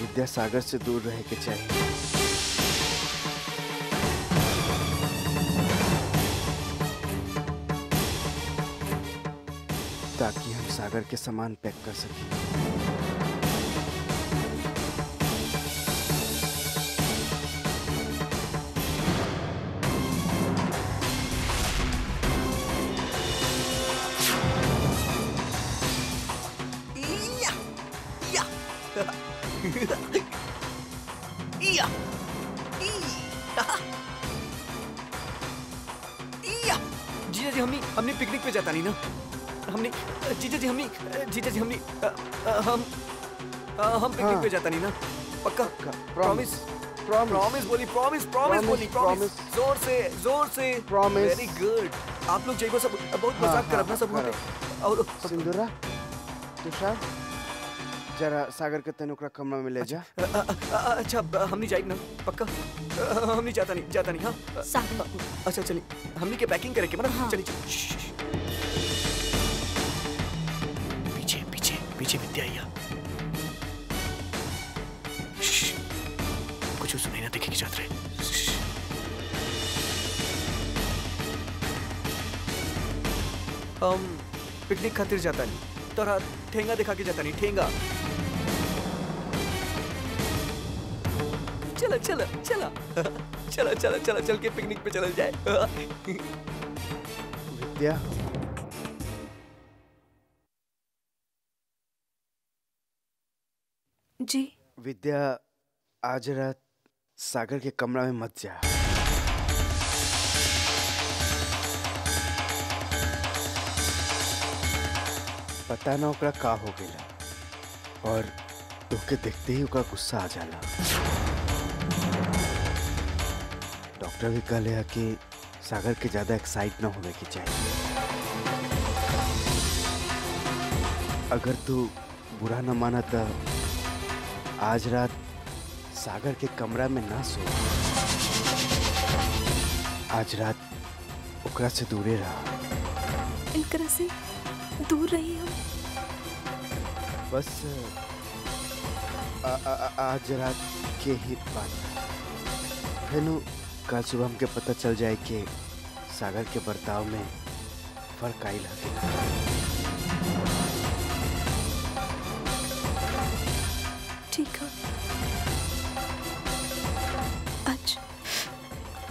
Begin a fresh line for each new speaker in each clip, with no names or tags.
विद्या सागर से दूर रहे के चाहिए। ताकि हम सागर के सामान पैक कर सकें।
जीजा जी हमने पिकनिक पे जाता नहीं ना। हमने जीजा जी हम पिकनिक पे जाता नहीं ना। पक्का प्रॉमिस प्रॉमिस बोली जोर से
प्रॉमिस।
Very good. आप लोग जाइए सब बहुत मजाक करब ना सब वहाँ पे। और
सिंदूरा तुषार जरा सागर के तेन ओकरा कमरा में ले जा।
अच्छा हमने जाइए ना पक्का। हमने जाता नहीं। हाँ अच्छा चलिए हमने के पैकिंग करे के मतलब चलिए। पीछे विद्या आइया। कुछ सुनाई ना देखे की जात रहे। हम पिकनिक खातिर जाता नहीं तोरा ठेंगा दिखा के जाता नहीं। ठेंगा चल के पिकनिक पे चल जाए।
विद्या
जी
विद्या आज रात सागर के कमरा में मत जा। पता ना ओकरा का हो गया और तोके देखते ही ओकरा गुस्सा आ जाला। डॉक्टर भी कहले है कि सागर के ज्यादा एक्साइट ना होने की चाहिए। अगर तू बुरा न माना तो आज रात सागर के कमरा में ना सो। आज रात ओकरा से दूरे रहा।
इनकरा से दूर रही हम।
बस आज रात के ही बात फिर कल सुबह हमके पता चल जाए कि सागर के बर्ताव में फर्क आई लगे।
ठीक है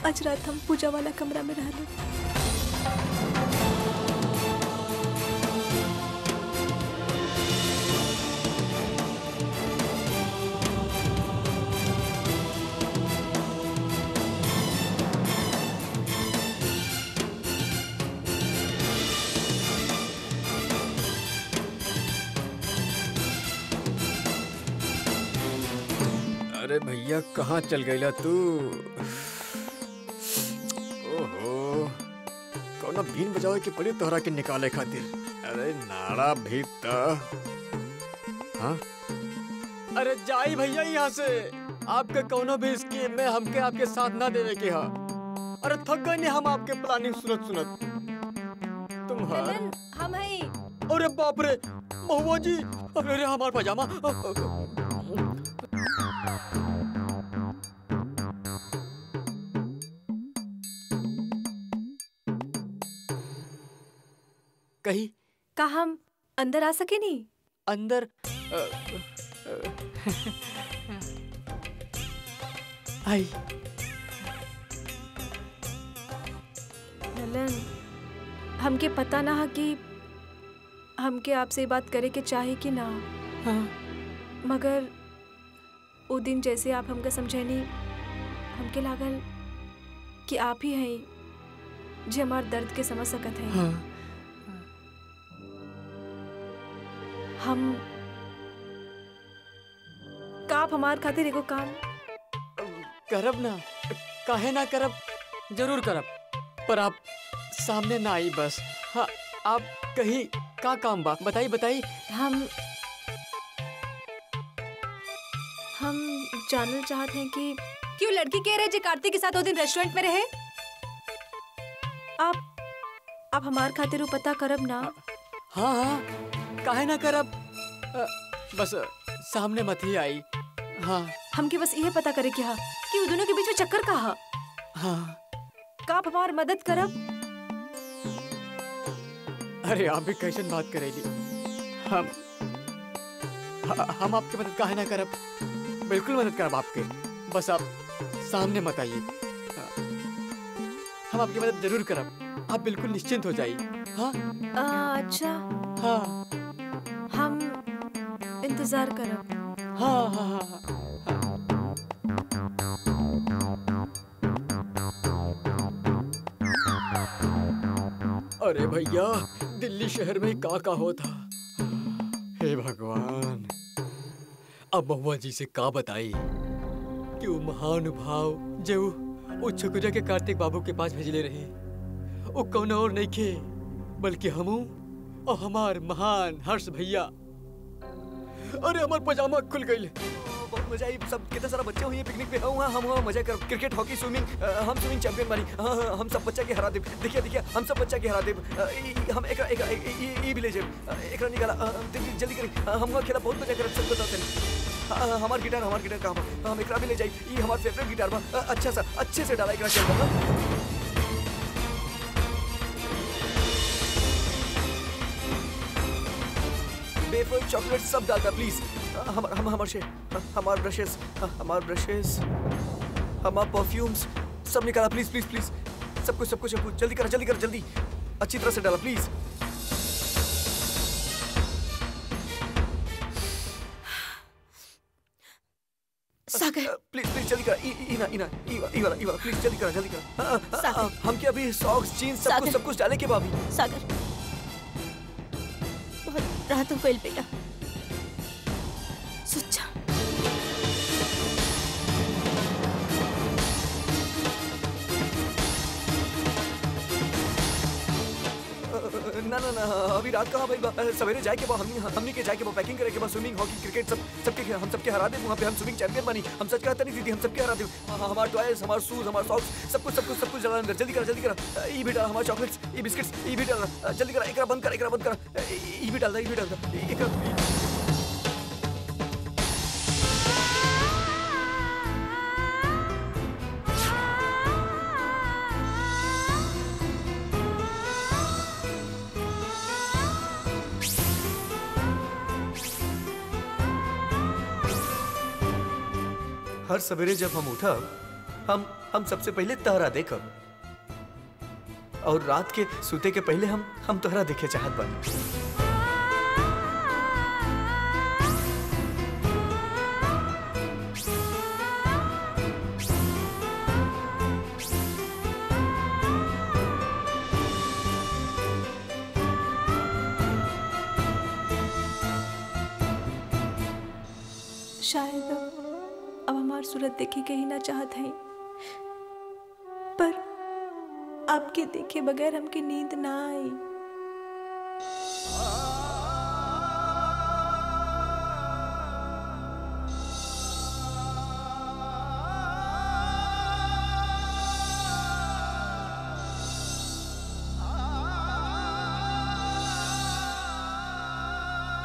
आज रात हम पूजा वाला कमरा में रह लें।
अरे भैया कहाँ चल गईला तू? ओहो कौन बीन बजावे के पड़ी तोहरा के निकाले खातिर। अरे नाड़ा भी तो हाँ? अरे जाई भैया यहाँ से। आपके कौनो भी स्कीम में हमके आपके साथ ना देवे के हा। अरे थक गए नहीं हम आपके प्लानिंग सुनत तुम्हारा।
हम हैं।
अरे बाप रे महुआ जी। अरे हमार पजामा। कहीं
का हम अंदर आ सके नहीं?
अंदर आई
ललन हमके पता ना है कि हमके आपसे बात करे के चाहे कि ना।
हाँ।
मगर वो दिन जैसे आप हमका समझेनी हमके लागल कि आप ही हैं जो हमार दर्द के समझ सकत हैं।
हाँ।
हम का आप हमार खातिर एगो काम
करब ना काहे ना करब जरूर करब पर आप सामने ना आई बस। हाँ आप कहीं का काम बा बताई।
हम जानना चाहते हैं कि क्यों लड़की कह रहे जो कार्तिक के साथ वो दिन रेस्टोरेंट में रहे। आप हमार खातिर वो पता करब ना।
हाँ काहे ना करब बस सामने मत ही आई। हाँ
हमके बस यह पता करे कि हाँ कि वो दोनों के बीच में चक्कर का हा।
हाँ।
का आप हमार मदद करब?
अरे आप भी कैसन बात करेली। हम आपकी मदद काहे ना करब, बिल्कुल मदद करब आपके। बस आप सामने मत आइए, हम आपकी मदद जरूर करब। आप बिल्कुल निश्चिंत हो जाइए। हाँ
अच्छा
हाँ
हम इंतजार करब।
हाँ हाँ हाँ हाँ। अरे भैया, दिल्ली शहर में का हो था। हे भगवान, अब महुआ जी से का बताई कि वो महानुभाव जो वो छुकुरा के कार्तिक बाबू के पास भेजले रहे, वो कौन और नहीं खे बल्कि हमू और हमार महान हर्ष भैया। अरे हमार पजामा खुल गई।
बहुत मजा आई। सब कितना सारा बच्चे हुए पिकनिक पे हुआ, हम हुआ मजा कर, क्रिकेट, हॉकी, स्विमिंग, हम स्विमिंग चैंपियन बनी। हम सब बच्चा के हरा देब। देखिए हम सब बच्चा के हरा देब। हम एक भी ले जाब, एक निकाला। जल्दी करी, हम हुआ खेला, बहुत मजा कर। सब बताते हमार गिटार कहाँ बा? हम एकरा भी ले जाई। ये हमार फेवरेट गिटार बा। अच्छा सा अच्छे से डाला एकरा खेल। वेफर, चॉकलेट सब डालता प्लीज। हमार ब्रशेस, हमार परफ्यूम्स सब निकाला प्लीज प्लीज प्लीज। सब कुछ जल्दी कर जल्दी अच्छी तरह से डाला प्लीज।
सागर
प्लीज जल्दी कर। ई वाला प्लीज जल्दी कर। हम क्या अभी सॉक्स, जीन्स सब कुछ डाले के भाभी?
सागर बहुत रात हो गई बेटा, सोचा
ना अभी रात कहाँ भाई? सवेरे जाए के बाद हमनी के जाए के बाद पैकिंग करे के बाद स्विमिंग, हॉकी, क्रिकेट हम सबके हरा दे। वहाँ पे हम स्विमिंग चैंपियन बनी। हम सच कहते नहीं दीदी, हम सबके हरा दे। हमारे टॉयज, हमारे शूज, हमारे सॉक्स सब कुछ डाला अंदर। जल्दी कर। ई भी डाला, हमारे चॉकलेट्स, ई बिस्किट्स, ई भी डाला। जल्दी कर, एकरा बंद कर। ई भी डाल दा। हर सवेरे जब हम उठब, हम सबसे पहले तहरा देखब, और रात के सूते के पहले हम तहरा देखे चाहत बानी।
शायद अब हमारी सूरत देखी कहीं ना चाहत है, पर आपके देखे बगैर हमके नींद ना आई।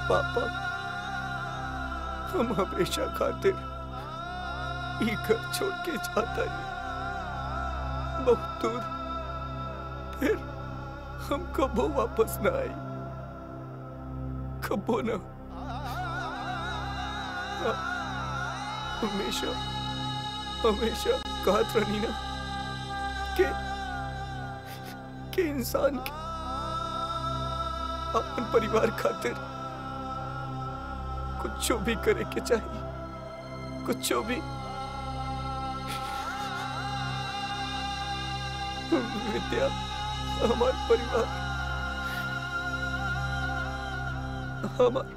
पापा, हम हमेशा खातिर ये घर छोड़ के जाता है बहुत दूर, फिर हम कबो वापस ना आई, कबो ना। हमेशा कहत रहनी ना कि इंसान के अपन परिवार खातिर कुछ भी करे के चाहिए, कुछ भी। विद्या हमार परिवार, हमार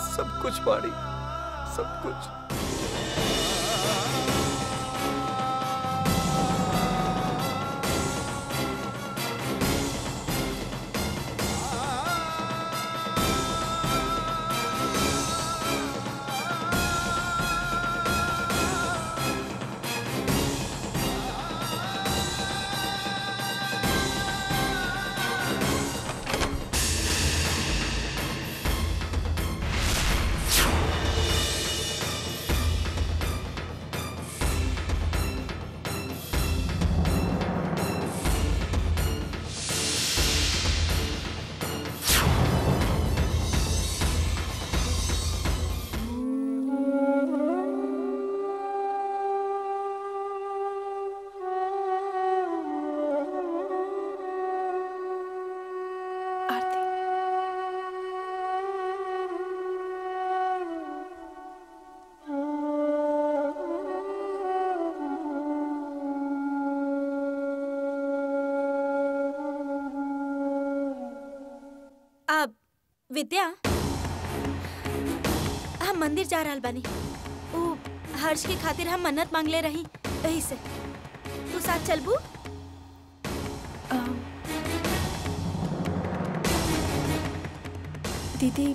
सब कुछ बाड़ी, सब कुछ।
विद्या, हम मंदिर जा रहल बानी। ओ हर्ष के खातिर हम मन्नत मांग ले रही, यही से तू साथ चलबू?
दीदी,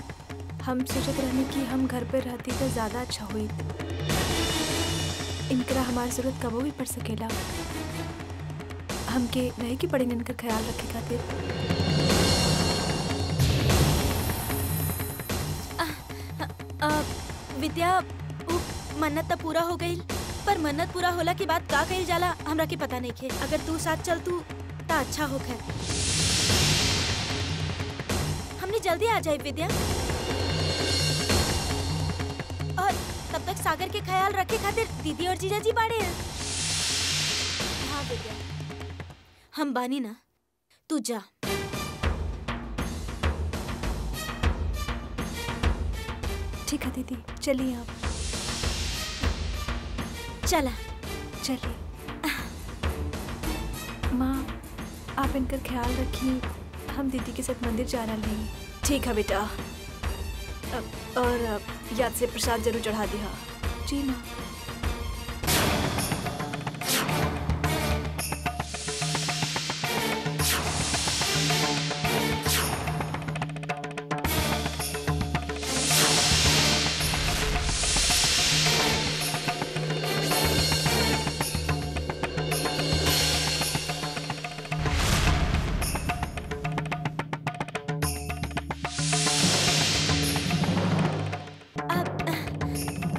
हम सोचत रहने कि हम घर पे रहती तो ज्यादा अच्छा हुई। इनकरा हमारी जरूरत कबो भी पड़ सकेला। हमके रहे कि पड़े इनका ख्याल रखे खातिर।
विद्या, मन्नत तो पूरा हो गई, पर मन्नत पूरा होला के बाद का कइल जाला हमरा के पता नहीं खे। अगर तू साथ चल तू ता अच्छा हो। खैर हमने जल्दी आ जाए विद्या, और तब तक सागर के ख्याल रखे खातिर दीदी और जीजा जी बाड़े हैं। हाँ विद्या, हम बानी ना, तू जा।
ठीक है दीदी, चलिए आप।
चला।
चलिए। माँ, आप इनका ख्याल रखिए, हम दीदी के साथ मंदिर जा रहे हैं।
ठीक है बेटा, और याद से प्रसाद जरूर चढ़ा दिया।
जी माँ।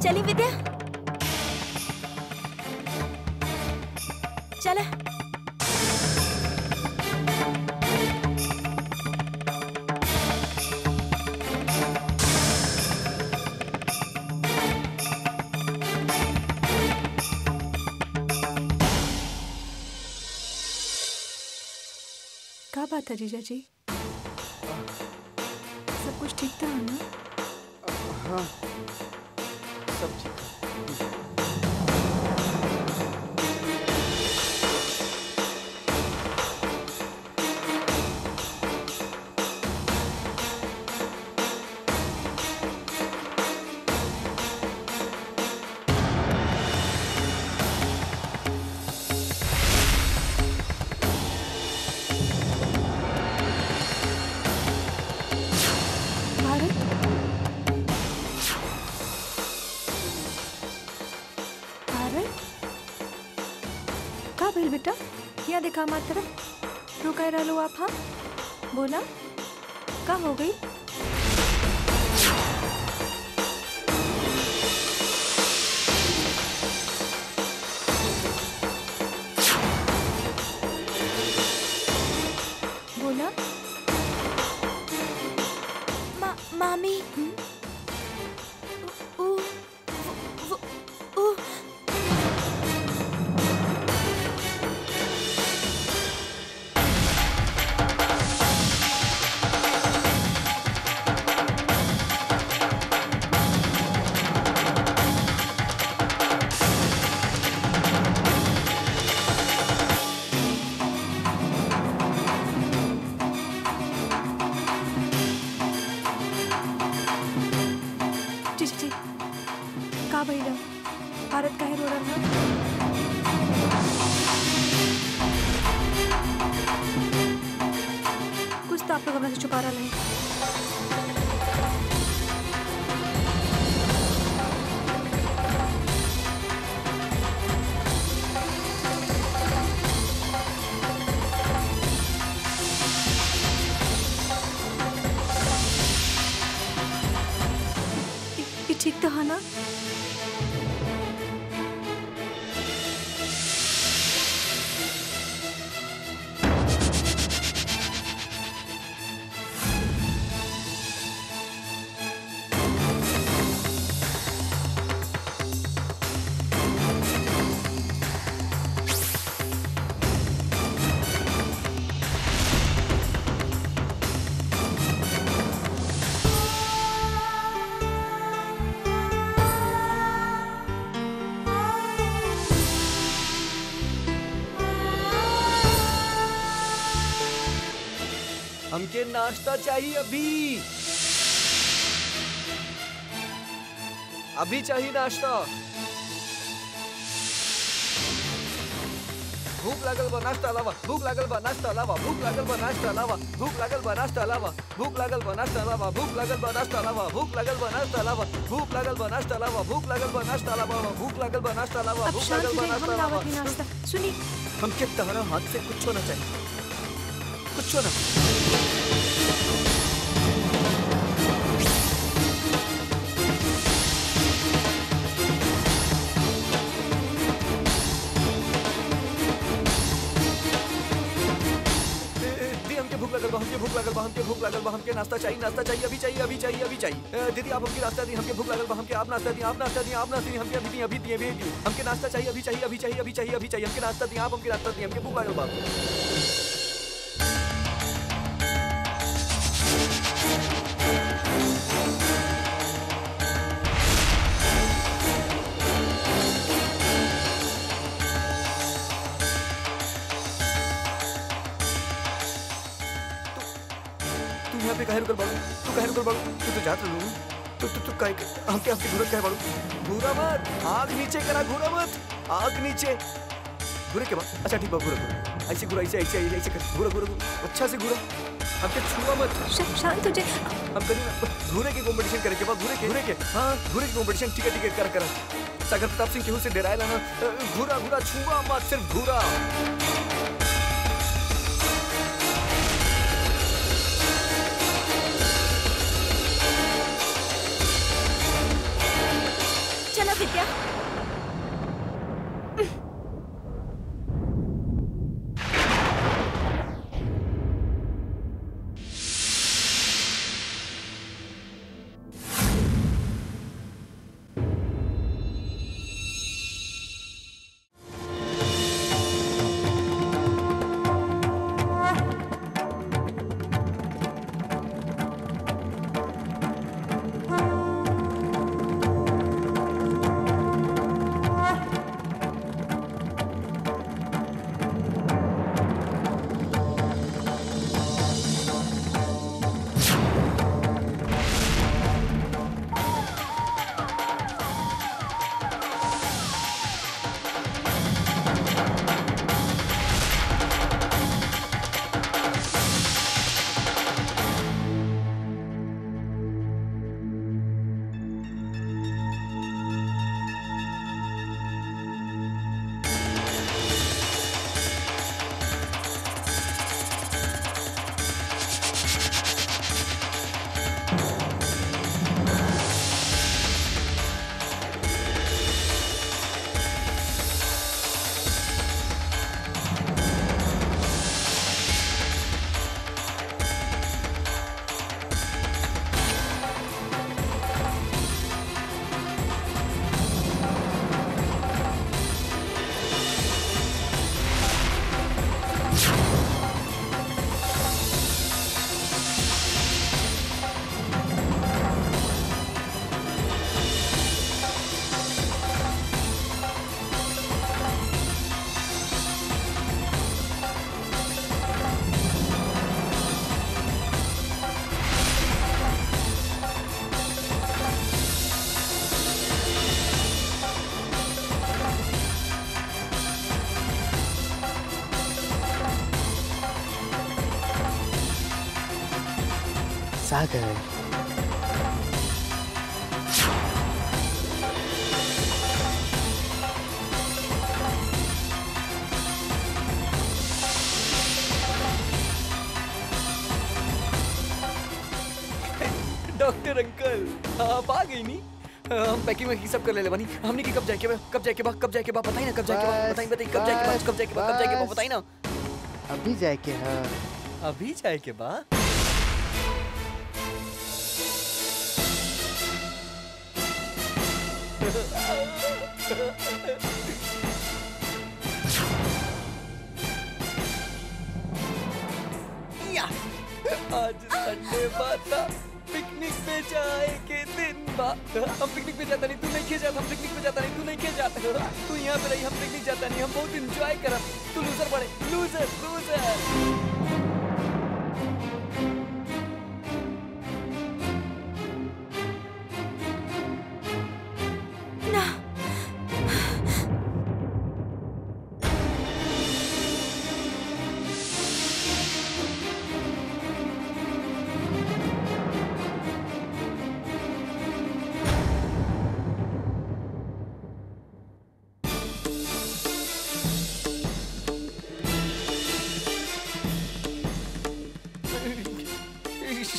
चली विद्या, चला।
क्या बात है जीजा जी? सब कुछ ठीक था ना?
हाँ, सब ठीक है।
बेटा, यहाँ देखा हमारी तरफ। रो कह रहा लो आप? हाँ बोला, क्या हो गई? बोला।
मामी,
भारत का है रो रहा था। कुछ तो आप लोग हमें से छुपा रहा नहीं। ये ठीक तो है ना?
हमके नाश्ता चाहिए अभी। अभी चाहिए नाश्ता। भूख लागल बा नाश्ता लावा, भूख लागल बा नाश्ता लावा, भूख लागल बा नाश्ता लावा, भूख लागल बा नाश्ता लावा, भूख लागल बा नाश्ता लावा, भूख लागल बा नाश्ता लावा, भूख लागल बा नाश्ता लावा, भूख लागल बा नाश्ता लावा, भूख लागल बा नाश्ता लावा, भूख लागल बा नाश्ता लावा,
अब
भूख
शांत
लागल
हो
बा
जाइए, हम
नाश्ता लावा।
लावत ही नाश्ता। सुनी,
हमके तहरा हाथ से कुछ होना चाहिए, कुछ ना। भूख लगल बा, हमके भूख लगल बा, हमके भूख लगल बा, हमके नाश्ता चाहिए, नाश्ता चाहिए, अभी चाहिए, अभी चाहिए, अभी चाहिए। दीदी आप हमके नाश्ता दी, हमके भूख लगल बा, हमके आप नाश्ता दी, आप नाश्ता दी, आप नाश्ता दी, हमके अभी दी, अभी दी, अभी दी। हमके नाश्ता चाहिए, अभी चाहिए, अभी चाहिए, अभी चाहिए, अभी चाहिए, हमके नाश्ता दी, आप हमके नाश्ता दी, हमके भूख लगल बा। यहाँ पे काहे रुकल बाड़ू? तू काहे रुकल बाड़ू? तू तो जात रहलू। तू काहे हमके आपकी घूरत काहे बाड़ू? घूरा मत, आग नीचे करा, घूरा मत, आग नीचे। घूरे के बाद अच्छा ठीक बा, घूरा ऐसे घूरा, ऐसे कर, घूरा अच्छा से घूरा, हमके छुआ मत।
शांत हो जाइए।
हम करी ना घूरे के कंपटीशन करे के बाद, घूरे के हाँ घूरे के कंपटीशन, ठीक है कर सागर प्रताप सिंह केहू से डरायला ना, घूरा छुआ मत, सिर्फ घूरा।
चलो विद्या।
सागर
डॉक्टर अंकल आप आ गई नी। हम पैकिंग में सब कर ले बनी। हमने की कब जाए के बा बताई ना, कब जाए के बा बताई कब जाए के बा बताई ना।
अभी जाए के है,
अभी जाए के बा। आज संडे बाता पिकनिक पे जाए के दिन बा। हम पिकनिक पे जाता नहीं, तू नहीं खे जाता। हम पिकनिक पे जाता नहीं, तू नहीं खे जाता। तू यहाँ पे रही, हम पिकनिक जाता नहीं। हम बहुत एंजॉय करब। तू लूजर बड़े, लूजर।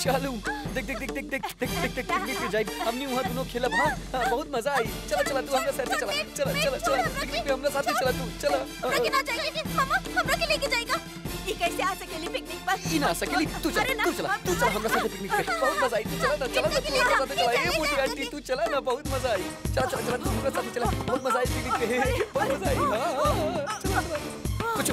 शालू देख देख देख देख देख देख देख देख पिकनिक पे जाई हमनी वहां दोनों खेलब। हाँ बहुत मजा आई। चला चला तू हमरा साथ चला चला चला चला पिकनिक पे हमरा साथ चला तू चला।
हमरा के ना जाएगी मामा हमरा के लेके जाएगा। ये कैसे आ सकेली पिकनिक पर?
ई ना सकेली तू चला तू चला हमरा साथ पिकनिक पे बहुत मजा आई। तू चला ना तू हमरा साथ चला। ए बूढ़ी आंटी तू चला ना बहुत मजा आई। चला चला चला तू हमरा साथ चला बहुत मजा आई पिकनिक पे बहुत मजा आई। हां चला चला कुछ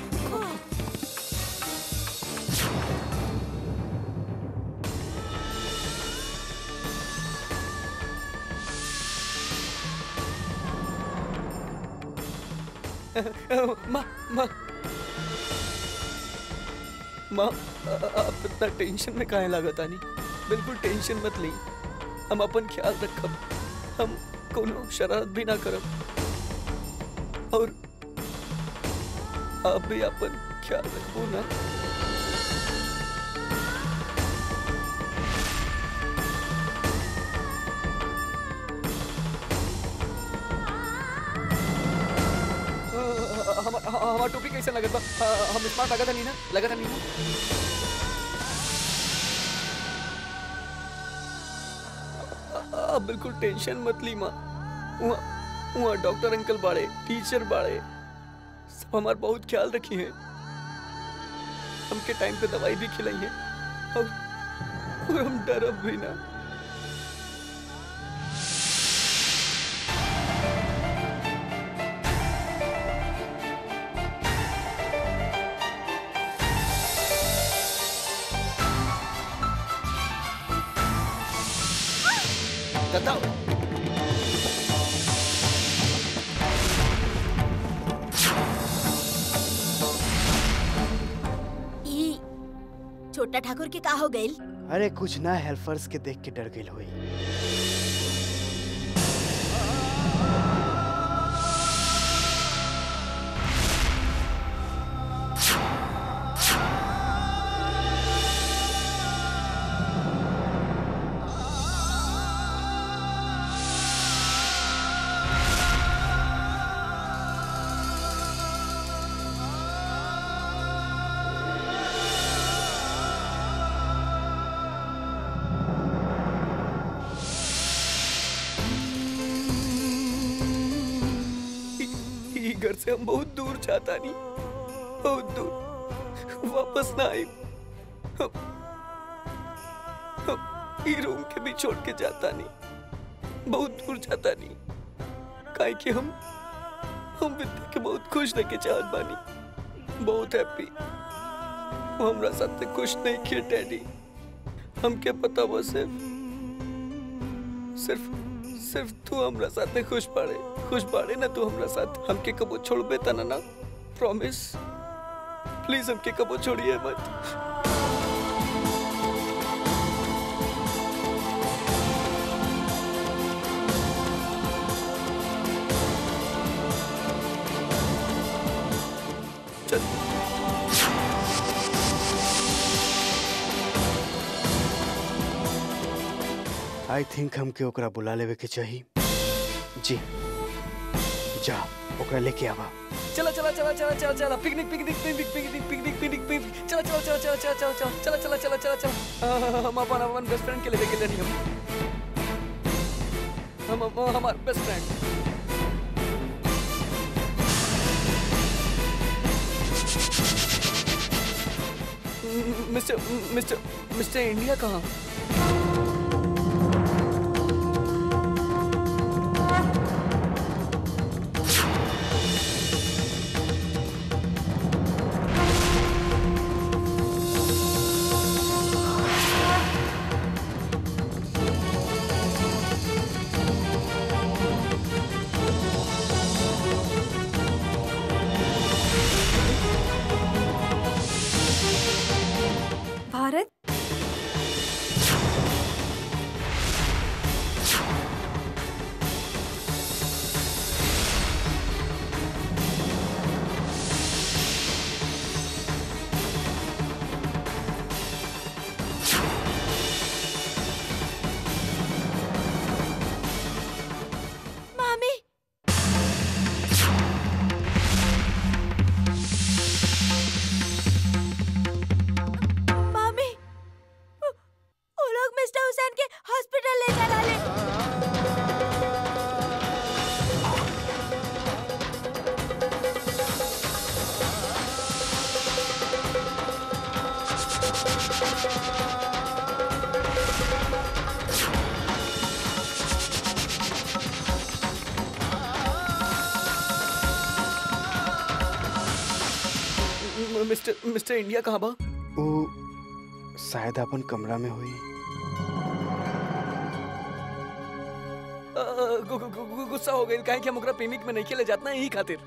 माँ माँ माँ आप इतना टेंशन में काहे लागत आनी? बिल्कुल टेंशन मत ली। हम अपन ख्याल रखब। हम कोनो शरारत भी ना करब और आप भी अपन ख्याल रखबो ना। हमारा टोपी कैसे लगत बा? हम स्मार्ट लगा था नहीं ना? लगा था नहीं ना? आप बिल्कुल टेंशन मत ली माँ। वहाँ डॉक्टर अंकल बाड़े, टीचर बाड़े, सब हमारा बहुत ख्याल रखी है। हमके टाइम पे दवाई भी खिलाई है और हम डरब भी ना।
छोटा ठाकुर के का हो गइल?
अरे कुछ ना, हेल्पर्स के देख के डर गइल होई।
घर से हम बहुत दूर जाता नहीं, बहुत दूर वापस ना आई। ये रूम के भी छोड़ के जाता नहीं, बहुत दूर जाता नहीं। काहे कि हम विद्या के बहुत खुश देखे चाहत बानी, बहुत हैप्पी। वो हमरा साथ खुश नहीं किए डैडी। हमके पता वो सिर्फ तू हमरा साथ खुश बाड़े ना। तू हमरा साथ हमके कबो छोड़बे ता ना? प्रॉमिस प्लीज हमके कबो छोड़िए मत। चल
आई थिंक हमके ओकरा बुला लेवे के चाहिए। जी जा ओकरा लेके आवा।
चला चला चला चला चला चला picnic picnic picnic picnic picnic picnic picnic चला चला चला चला चला चला चला चला चला चला चला। हम अपन बेस्ट फ्रेंड के लेके गए नहीं। हम हमारा बेस्ट फ्रेंड मिस्टर इंडिया कहाँ?
भारत
मिस्टर इंडिया कहाँ बा?
वो शायद अपन कमरा में हुई।
गुस्सा हो गई काहे कि हम ओकरा प्रेमिक में नहीं खेले जात ना, यही खातिर।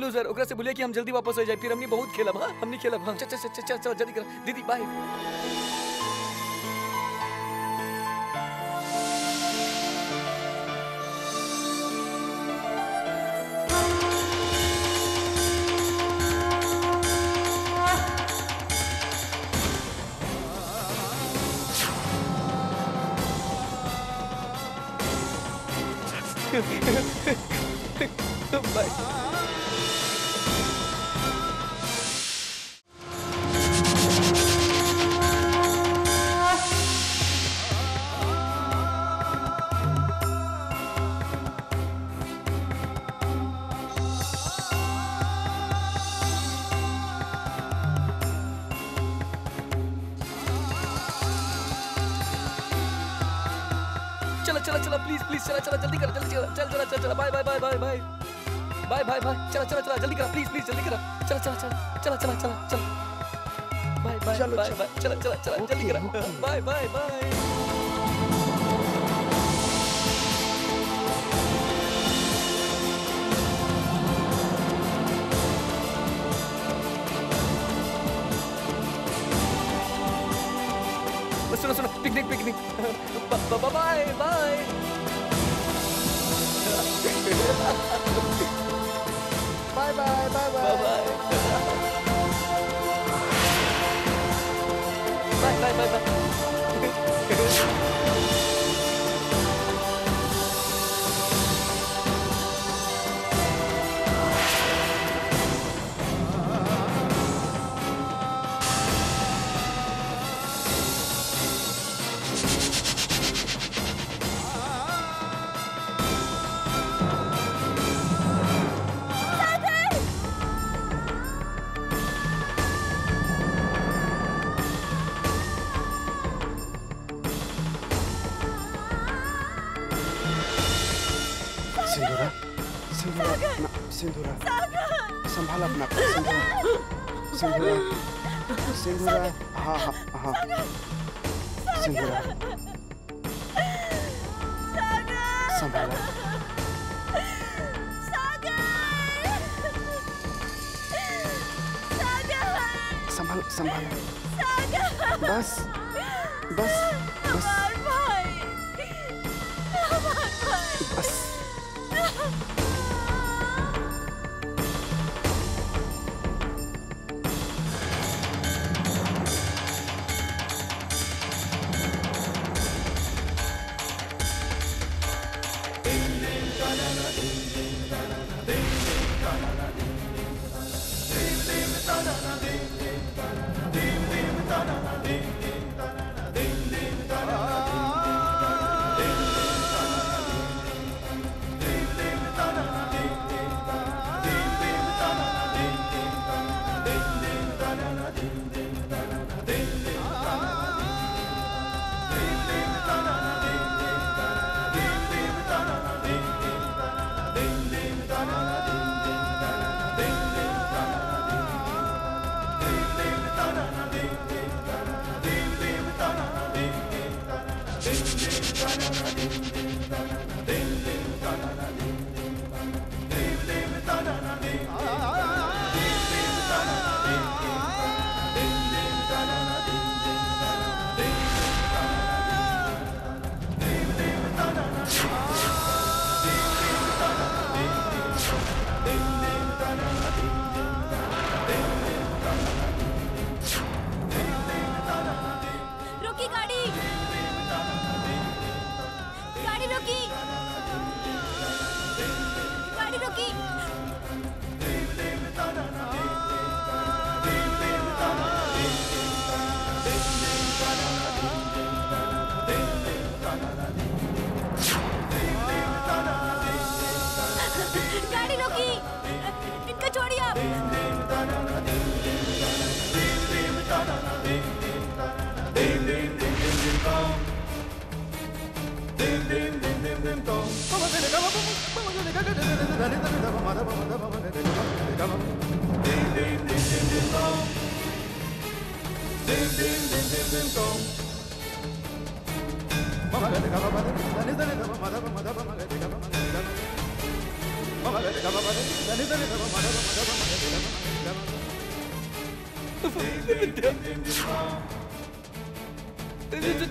लूजर, ओकरा से बोलिए कि हम जल्दी वापस हो जाए, फिर हमने बहुत खेलब। हाँ हमने खेलब। हाँ चल चल चल चल जल्दी कर दीदी, बाय। बाय। चला प्लीज प्लीज, चला जल्दी कर, चल bye bye bye bye bye bye bye bye, चला जल्दी कर प्लीज प्लीज, जल्दी कर, चला बाय बाय बाय बाय, चला जल्दी कर, बाय बाय बाय। सुनो picnic bye bye.
Bye bye bye bye
bye bye bye.
सिंदूरा संभाल अपना, सिंदूरा हाँ हाँ हाँ सिंदूरा संभाला, संभाल बस बस बस बस।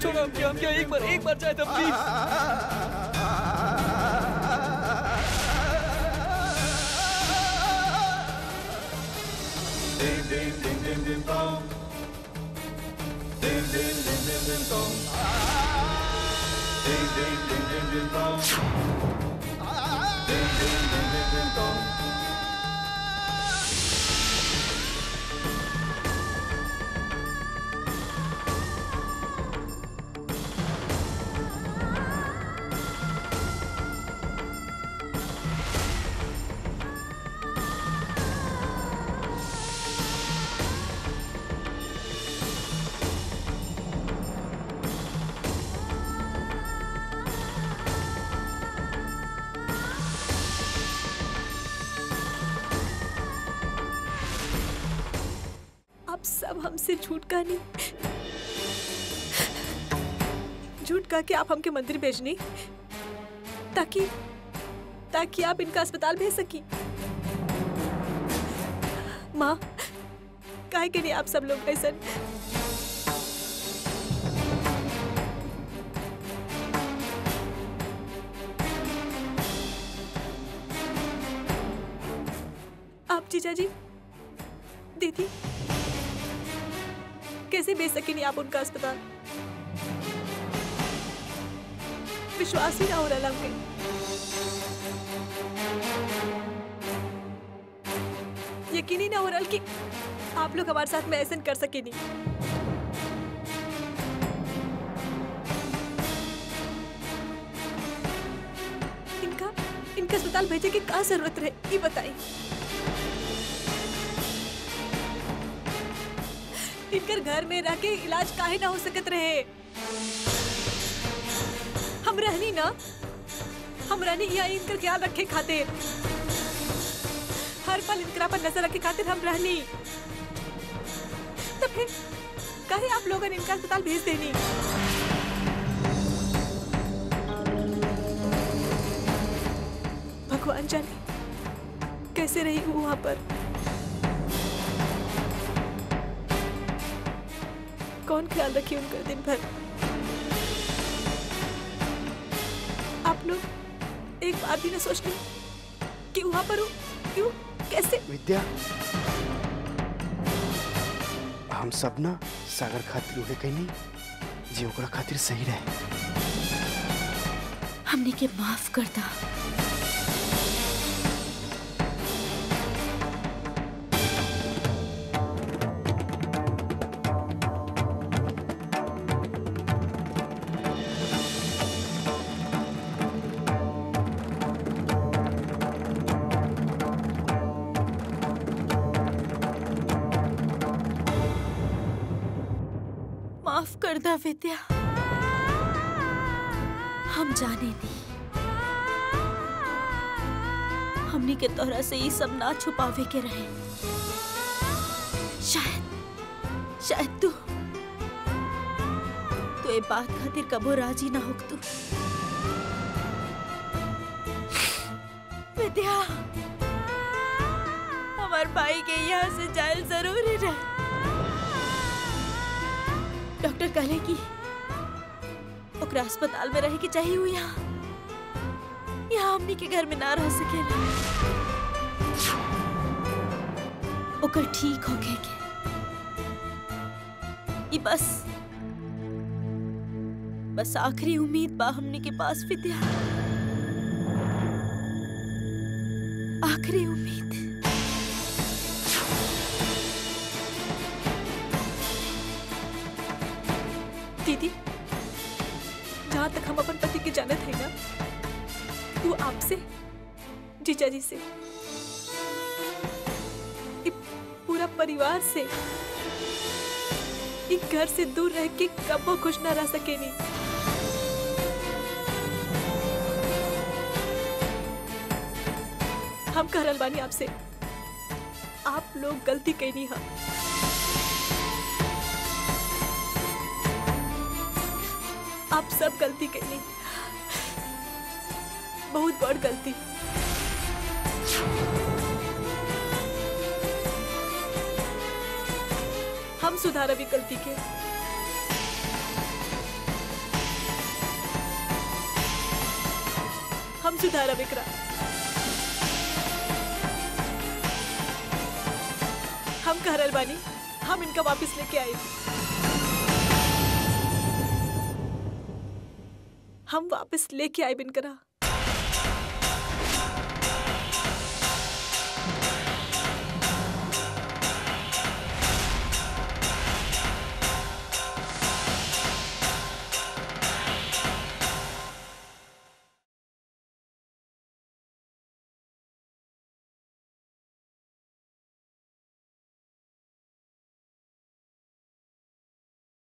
छोड़ो, हम क्या एक बार चाहे तो प्लीज।
आप सब हमसे झूठ कहानी झूठ कहा कि आप हमके मंदिर भेजनी ताकि आप इनका अस्पताल भेज सकी। माँ, काहे के नहीं आप सब लोग ऐसा आप जीजा जी, दीदी कैसे भेज सके नहीं आप उनका अस्पताल? विश्वास ही ना हो रहा हमके। यकीन ही ना हो रहा कि आप लोग हमारे साथ में ऐसा कर सके नहीं। इनका अस्पताल भेजे की क्या जरूरत रहे, ये बताइए। इनकर घर में रह के इलाज काहे ना हो सकत रहे? हम रहनी यहाँ इनकर ख्याल रखे खातिर, हर पल इनकरा पर नजर रखे खातिर हम रहनी। तो फिर काहे आप लोगों ने इनका अस्पताल भेज देनी? भगवान जाने कैसे रही हूँ वहां पर, कौन ख्याल रखी उनका दिन भर। आप लोग एक बार भी न सोचते कि वहां पर हूँ, क्यों, कैसे?
विद्या, हम सब ना सागर खातिर उहे कहनी जी ओकरा खातिर सही रहे।
हमने के माफ कर दा। माफ कर दा विद्या, हम जाने दी हमनी के तोहरा से ये सब ना छुपावे के रहे। शायद तू ये बात खातिर कबो राजी ना होक तू। विद्या, हमार भाई के यहाँ से जायल जरूरी रहे। डॉक्टर कहले कि ओकरा अस्पताल में रहे के चाहिए हुई, यहाँ हमनी के घर में ना रह सकेला। ओकर ठीक होके के ये बस आखिरी उम्मीद बा हमनी के पास विद्या, आखिरी उम्मीद।
दीदी, जहाँ तक हम अपन पति के जानत है ना, वो आपसे, जीजा जी से, पूरा परिवार से, एक घर से दूर रह के कबो खुश ना रह सके नहीं। हम कहरल बानी आपसे, आप लोग गलती कहीं नहीं। हम
आप सब गलती कैली, बहुत बड़ गलती। हम सुधारब ई गलती के। हम सुधारब एकरा। हम कह रहल बानी, हम इनका वापस लेके आए। हम वापस लेके आए इनकरा।